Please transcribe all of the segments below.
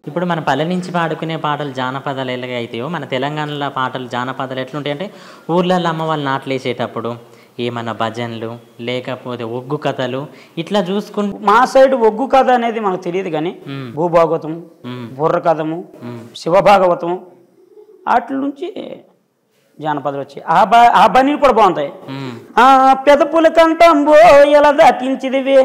ఇప్పుడు మన పల్లె నుంచి పాడుకునే పాటలు జానపదాలు ఎలాగ అయితాయో మన తెలంగాణలో పాటలు జానపదాలు ఎట్లుంటాయంటే ఊర్లలో అమ్మ వాళ్ళు నాట్లేసేటప్పుడు ఏమన్నా భజనలు లేకపోతే ఒగ్గు కథలు ఇట్లా చూసుకుంటూ మా సైడ్ ఒగ్గు కథ అనేది మనకు తెలియదు కానీ భూభాగవతం బుర్ర కథము శివభాగవతం వాటి నుంచి జానపదాలు వచ్చాయి. ఆ బనీలు కూడా బాగుంటాయి. పెద్ద పులి కంఠం ఎలా దాటించిదివి,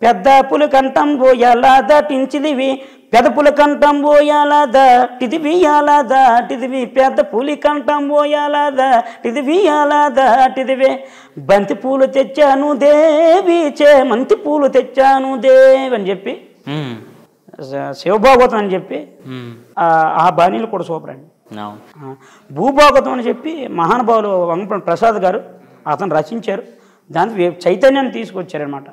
పెద్ద పులి కంఠం ఎలా దాటించిదివి, పెద్ద పులి కంఠం ఎలా దాటిదివి ఎలా దాటిదివి, పెద్ద పులి కంఠం ఎలా దాటిదివి ఎలా దాటిదివి, బంతి పూలు తెచ్చాను దేవి మంతి పూలు తెచ్చాను దేవి అని చెప్పి శివభాగవతం అని చెప్పి ఆ బాణీలు కూడా సూపర్ అండి. భూభాగవతం అని చెప్పి మహానుభావులు వంగపల్లి ప్రసాద్ గారు అతను రచించారు. దానికి చైతన్యాన్ని తీసుకొచ్చారనమాట.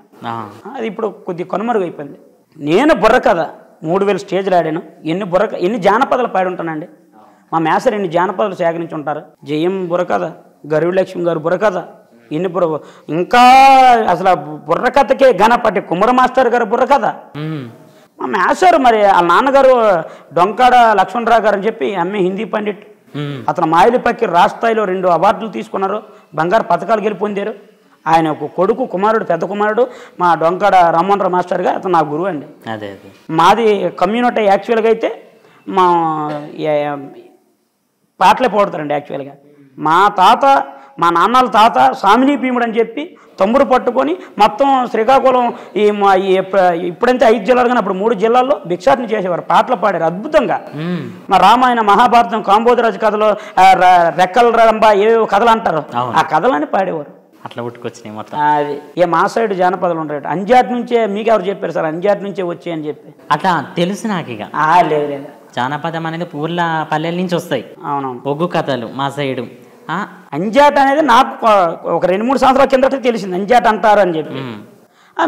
అది ఇప్పుడు కొద్ది కనుమరుగైపోయింది. నేను బుర్రకథ 3000 స్టేజ్లు ఆడాను. ఎన్ని జానపదాలు పాడి ఉంటానండి. మా మేసర్ ఎన్ని జానపదాలు సేకరించి ఉంటారు. జయం బుర్రకథ, గరులక్ష్మి గారు బుర్రకథ, ఇంకా అసలు బుర్రకథకే గణపతి కుమ్మర మాస్టర్ గారు బుర్రకథ. మా మేసర్ మరి వాళ్ళ నాన్నగారు డొంకాడ లక్ష్మణరావు గారు అని చెప్పి ఎంఏ హిందీ పండిట్. అతను మాయిలిపక్కి రాష్ట్ర స్థాయిలో 2 అవార్డులు తీసుకున్నారు, బంగారు పథకాలు గెలుపొందారు. ఆయన ఒక కొడుకు కుమారుడు, పెద్ద కుమారుడు మా డొంకాడ రామ్మోహన్ మాస్టర్ గారు, అతను నా గురువు అండి. మాది కమ్యూనిటీ యాక్చువల్గా అయితే మా పాటలే పాడుతారండి. యాక్చువల్గా మా నాన్నల తాత సామిని భీముడు అని చెప్పి తమ్ముడు పట్టుకొని మొత్తం శ్రీకాకుళం ఇప్పుడంతే 5 జిల్లాలు కానీ అప్పుడు 3 జిల్లాల్లో భిక్షాటన చేసేవారు, పాటలు పాడారు అద్భుతంగా. మా రామాయణ మహాభారతం కాంబోధరాజు కథలో రెక్కల రంబ ఏవేవో కథలు అంటారు, ఆ కథలని పాడేవారు. అట్లా పుట్టుకొచ్చినాయి మొత్తం. అది మా సైడ్ జానపదాలు ఉంటాయి. అంజాట్ నుంచే మీకు ఎవరు చెప్పారు సార్ అంజాట్ నుంచే వచ్చాయి అని చెప్పి? అట్లా తెలుసు నాకు. ఇక లేదు జానపదం అనేది ఊర్ల పల్లెల నుంచి వస్తాయి. అవునవును. ఒగ్గు కథలు మా సైడు. అంజాట్ అనేది నాకు ఒక 2-3 సంవత్సరాల కిందట తెలిసింది అంజాట్ అంటారు అని చెప్పి.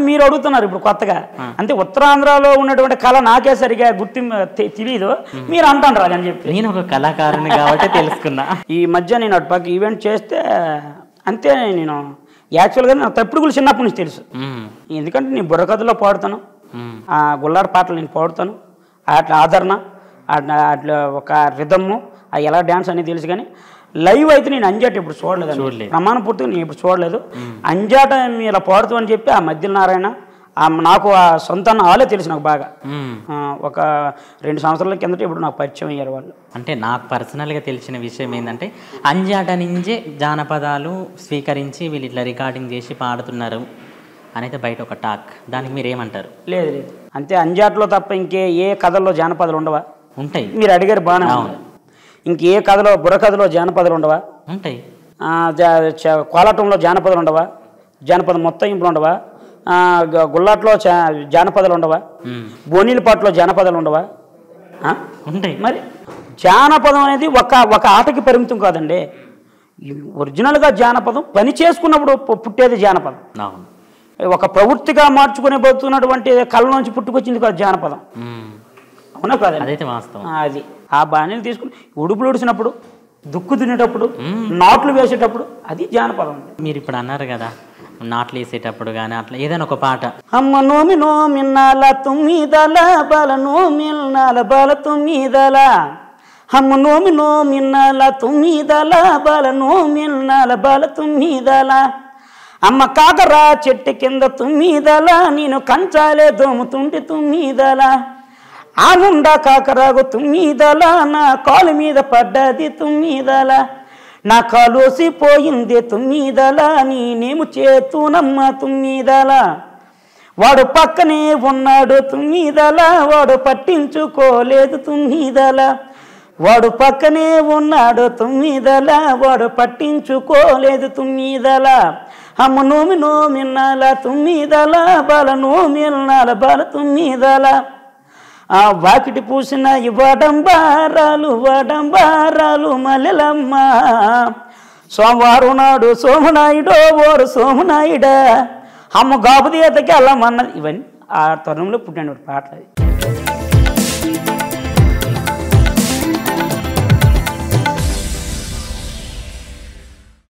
మీరు అడుగుతున్నారు ఇప్పుడు కొత్తగా. అంటే ఉత్తరాంధ్రలో ఉన్నటువంటి కళ నాకే సరిగా తెలియదు, మీరు అంటారు అని చెప్పి. నేను ఒక కళాకారుని కాబట్టి తెలుసుకున్నా. ఈ మధ్య నేను అటు పక్క ఈవెంట్ చేస్తే అంతే. నేను యాక్చువల్గా నాకు తప్పుడుగులు చిన్నప్పటి నుంచి తెలుసు. ఎందుకంటే నేను బుర్రకథలో పాడుతాను, గుల్లాడ పాటలు నేను పాడుతాను, అట్లా ఆదరణ అట్లా ఒక రిథము ఎలా డ్యాన్స్ అనేది తెలుసు. కానీ లైవ్ అయితే నేను అంజాట ఇప్పుడు చూడలేదు, ప్రమాణ పూర్తిగా నేను ఇప్పుడు చూడలేదు. అంజాట మీరు ఇలా పాడుతూ అని చెప్పి ఆ మధ్య నారాయణ నాకు ఆ సొంత వాళ్ళే తెలుసు నాకు బాగా. ఒక 2 సంవత్సరాల కిందట ఇప్పుడు నాకు పరిచయం అయ్యారు వాళ్ళు. అంటే నాకు పర్సనల్గా తెలిసిన విషయం ఏంటంటే అంజాట నుంచే జానపదాలు స్వీకరించి వీళ్ళు ఇట్లా రికార్డింగ్ చేసి పాడుతున్నారు అనేది బయట ఒక టాక్. దానికి మీరు ఏమంటారు? లేదు అంతే. అంజాట్లో తప్ప ఇంకే ఏ కథల్లో జానపదాలు ఉండవా? ఉంటాయి. మీరు అడిగారు బాగానే. ఇంకే కథలో బుర్రకథలో జానపదాలు ఉండవా? ఉంటాయి. కోలాటంలో జానపదాలు ఉండవా? జానపదం మొత్తం ఇంపులు ఉండవా? గుల్లాట్లో జానపదాలు ఉండవా? బోనీల పాటలో జానపదాలు ఉండవా? ఉంటాయి. మరి జానపదం అనేది ఒక ఆటకి పరిమితం కాదండి. ఒరిజినల్గా జానపదం పని చేసుకున్నప్పుడు పుట్టేది జానపదం. ఒక ప్రవృత్తిగా మార్చుకునే పోతున్నటువంటి కళ నుంచి పుట్టుకొచ్చింది కాదు జానపదం. అవునా కాదు? అదైతే వాస్తవం. అది ఆ బాణీలు తీసుకుని ఉడుపులు ఉడిసినప్పుడు, దుక్కు దున్నేటప్పుడు, నాట్లు వేసేటప్పుడు అది జానపదం. మీరు ఇప్పుడు అన్నారు కదా నాట్లు వేసేటప్పుడు కానీ అట్లా ఏదైనా ఒక పాట. అమ్మ నోమి నోమిన్నాల 9 బల నోమిన్నాల బల 9, అమ్మ నోమి నోమిన్నాల 9 బల నోమిన్నాల బల 9, అమ్మ కాకరా చెట్టు కింద 9 నేను కంచాలే దోముతుంటే 9, ఆ ముండా కాకరాగు 9 నా కాలు మీద పడ్డది 9, నా కాలోసిపోయింది 9, నేనేము చేతునమ్మ 9, వాడు పక్కనే ఉన్నాడు 9, వాడు పట్టించుకోలేదు 9, వాడు పక్కనే ఉన్నాడు 9, వాడు పట్టించుకోలేదు 9, అమ్మ నోమి నోమిన్నాల 9 బల నోమిన్నాల బల 9, ఆ వాకిటి పూసిన వడంబారాలు వడంబారాలు మల్లెలమ్మ, సోమవారం నాడు సోమనాయుడో ఓరు సోమనాయుడా, అమ్మ గాబుదేతకి అల్లమన్నది. ఇవన్నీ ఆ తరుణంలో పుట్టిన పాటలు.